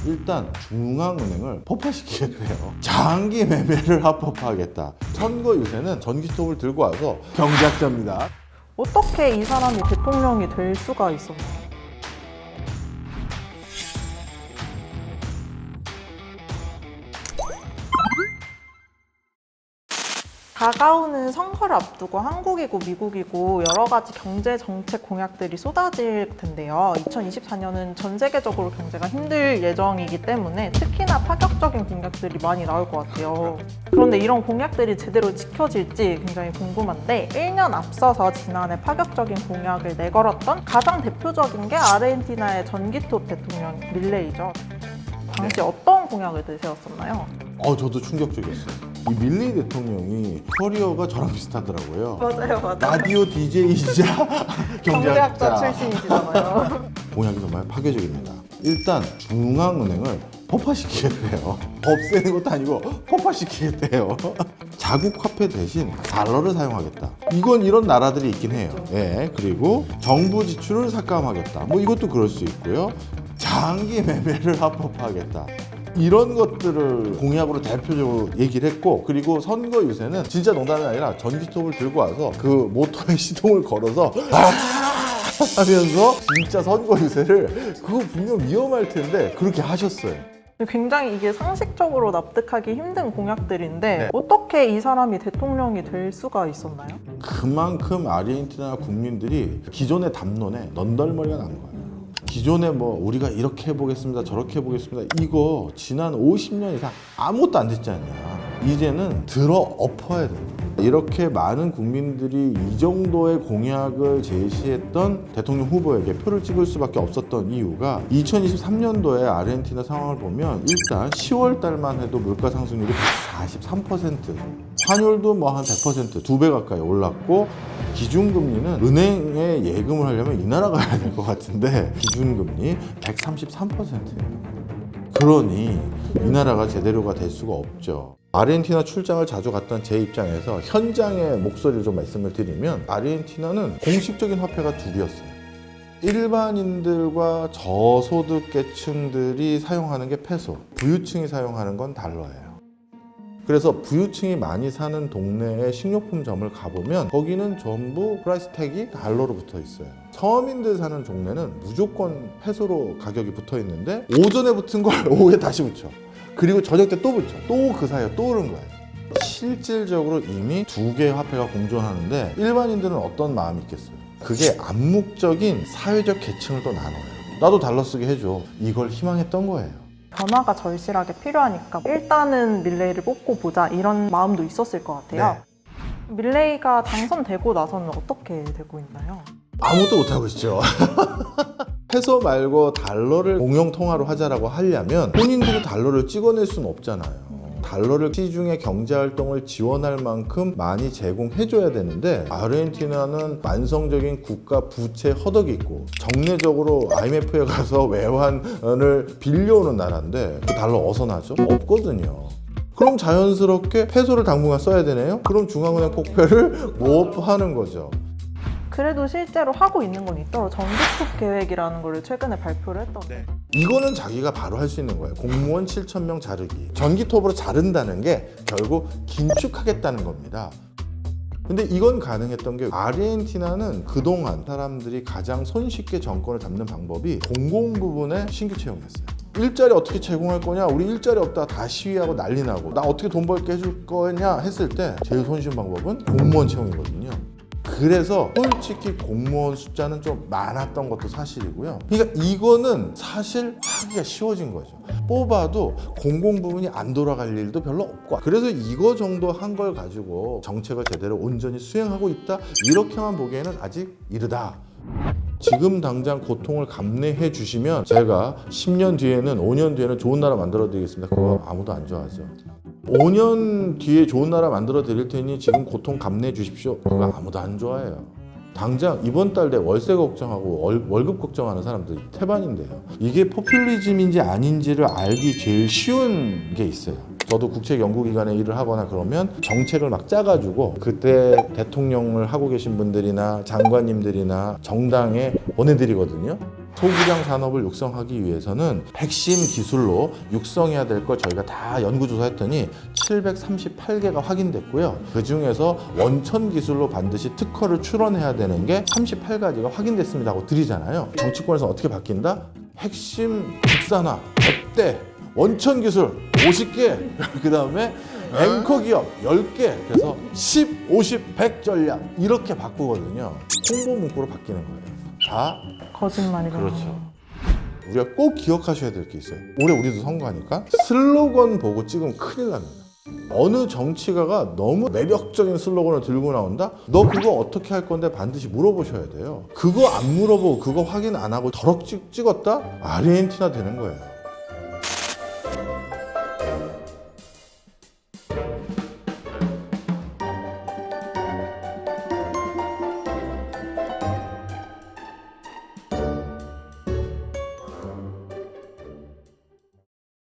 일단 중앙은행을 폭파시키겠대요. 장기 매매를 합법화하겠다. 선거 유세는 전기톱을 들고 와서 경제학자입니다. 어떻게 이 사람이 대통령이 될 수가 있었나요? 다가오는 선거를 앞두고 한국이고 미국이고 여러 가지 경제 정책 공약들이 쏟아질 텐데요. 2024년은 전 세계적으로 경제가 힘들 예정이기 때문에 특히나 파격적인 공약들이 많이 나올 것 같아요. 그런데 이런 공약들이 제대로 지켜질지 굉장히 궁금한데 1년 앞서서 지난해 파격적인 공약을 내걸었던 가장 대표적인 게 아르헨티나의 전기톱 대통령 밀레이죠. 당시 어떤 공약을 내세웠었나요? 저도 충격적이었어요. 이 밀레이 대통령이 커리어가 저랑 비슷하더라고요. 맞아요. 라디오 DJ이자 경제학자 경제학자. 출신이시잖아요. 공약이 정말 파괴적입니다. 일단 중앙은행을 폭파시키겠대요. 없애는 것도 아니고 폭파시키겠대요. 자국 화폐 대신 달러를 사용하겠다. 이건 이런 나라들이 있긴 해요. 예, 그리고 정부 지출을 삭감하겠다. 뭐 이것도 그럴 수 있고요. 장기 매매를 합법화하겠다. 이런 것들을 공약으로 대표적으로 얘기를 했고, 그리고 선거 유세는 진짜 농담이 아니라 전기톱을 들고 와서 그 모터에 시동을 걸어서 하면서 진짜 선거 유세를, 그거 분명 위험할 텐데 그렇게 하셨어요. 굉장히 이게 상식적으로 납득하기 힘든 공약들인데 네. 어떻게 이 사람이 대통령이 될 수가 있었나요? 그만큼 아르헨티나 국민들이 기존의 담론에 넌덜머리가 난 거예요. 기존에 뭐 우리가 이렇게 해보겠습니다, 저렇게 해보겠습니다, 이거 지난 50년 이상 아무것도 안 됐지 않냐. 이제는 들어 엎어야 됩니다. 이렇게 많은 국민들이 이 정도의 공약을 제시했던 대통령 후보에게 표를 찍을 수밖에 없었던 이유가 2023년도에 아르헨티나 상황을 보면 일단 10월 달만 해도 물가 상승률이 143%, 환율도 뭐 한 100%, 2배 가까이 올랐고, 기준금리는 은행에 예금을 하려면 이 나라 가야 될 것 같은데 기준금리 133%예요. 그러니 이 나라가 제대로가 될 수가 없죠. 아르헨티나 출장을 자주 갔던 제 입장에서 현장의 목소리를 좀 말씀을 드리면, 아르헨티나는 공식적인 화폐가 둘이었어요. 일반인들과 저소득계층들이 사용하는 게 페소, 부유층이 사용하는 건 달러예요. 그래서 부유층이 많이 사는 동네의 식료품점을 가보면 거기는 전부 프라이스 태그가 달러로 붙어 있어요. 서민들 사는 동네는 무조건 페소로 가격이 붙어 있는데 오전에 붙은 걸 오후에 다시 붙여. 그리고 저녁 때 또 붙여. 또 그 사이에 또 오른 거예요. 실질적으로 이미 두 개의 화폐가 공존하는데 일반인들은 어떤 마음이 있겠어요? 그게 암묵적인 사회적 계층을 또 나눠요. 나도 달러 쓰게 해줘. 이걸 희망했던 거예요. 변화가 절실하게 필요하니까 일단은 밀레이를 뽑고 보자 이런 마음도 있었을 것 같아요. 밀레이가 당선되고 나서는 어떻게 되고 있나요? 아무것도 못하고 있죠. 페소 말고 달러를 공용 통화로 하자라고 하려면 본인들이 달러를 찍어낼 수는 없잖아요. 달러를 시중의 경제활동을 지원할 만큼 많이 제공해줘야 되는데, 아르헨티나는 만성적인 국가 부채 허덕이 있고 정례적으로 IMF에 가서 외환을 빌려오는 나라인데 그 달러 어디서 나죠? 없거든요. 그럼 자연스럽게 페소를 당분간 써야 되네요? 그럼 중앙은행 폭패를 못 하는 거죠. 그래도 실제로 하고 있는 건 있더라고요. 전기톱 계획이라는 걸 최근에 발표를 했더라고요. 이거는 자기가 바로 할 수 있는 거예요. 공무원 7,000명 자르기. 전기톱으로 자른다는 게 결국 긴축하겠다는 겁니다. 근데 이건 가능했던 게, 아르헨티나는 그동안 사람들이 가장 손쉽게 정권을 잡는 방법이 공공 부분에 신규 채용했어요. 일자리 어떻게 제공할 거냐? 우리 일자리 없다 다 시위하고 난리 나고, 나 어떻게 돈 벌게 해줄 거냐 했을 때 제일 손쉬운 방법은 공무원 채용이거든요. 그래서 솔직히 공무원 숫자는 좀 많았던 것도 사실이고요. 그러니까 이거는 사실 하기가 쉬워진 거죠. 뽑아도 공공 부분이 안 돌아갈 일도 별로 없고, 그래서 이거 정도 한 걸 가지고 정책을 제대로 온전히 수행하고 있다, 이렇게만 보기에는 아직 이르다. 지금 당장 고통을 감내해 주시면 제가 10년 뒤에는, 5년 뒤에는 좋은 나라 만들어 드리겠습니다. 그거 아무도 안 좋아하죠. 5년 뒤에 좋은 나라 만들어 드릴 테니 지금 고통 감내해 주십시오. 그거 아무도 안 좋아해요. 당장 이번 달 내 월세 걱정하고 월급 걱정하는 사람들이 태반인데요. 이게 포퓰리즘인지 아닌지를 알기 제일 쉬운 게 있어요. 저도 국책연구기관에 일을 하거나 그러면 정책을 막 짜가지고 그때 대통령을 하고 계신 분들이나 장관님들이나 정당에 보내드리거든요. 소부장 산업을 육성하기 위해서는 핵심 기술로 육성해야 될 걸 저희가 다 연구조사했더니 738개가 확인됐고요. 그 중에서 원천 기술로 반드시 특허를 출원해야 되는 게 38가지가 확인됐습니다 하고 드리잖아요. 정치권에서 어떻게 바뀐다? 핵심 국산화 100대, 원천 기술 50개, 그 다음에 앵커 기업 10개, 그래서 10, 50, 100 전략 이렇게 바꾸거든요. 홍보 문구로 바뀌는 거예요. 다 거짓말이네요. 그렇죠. 우리가 꼭 기억하셔야 될 게 있어요. 올해 우리도 선거하니까 슬로건 보고 찍으면 큰일 납니다. 어느 정치가가 너무 매력적인 슬로건을 들고 나온다? 너 그거 어떻게 할 건데 반드시 물어보셔야 돼요. 그거 안 물어보고 그거 확인 안 하고 더럽 찍었다? 아르헨티나 되는 거예요.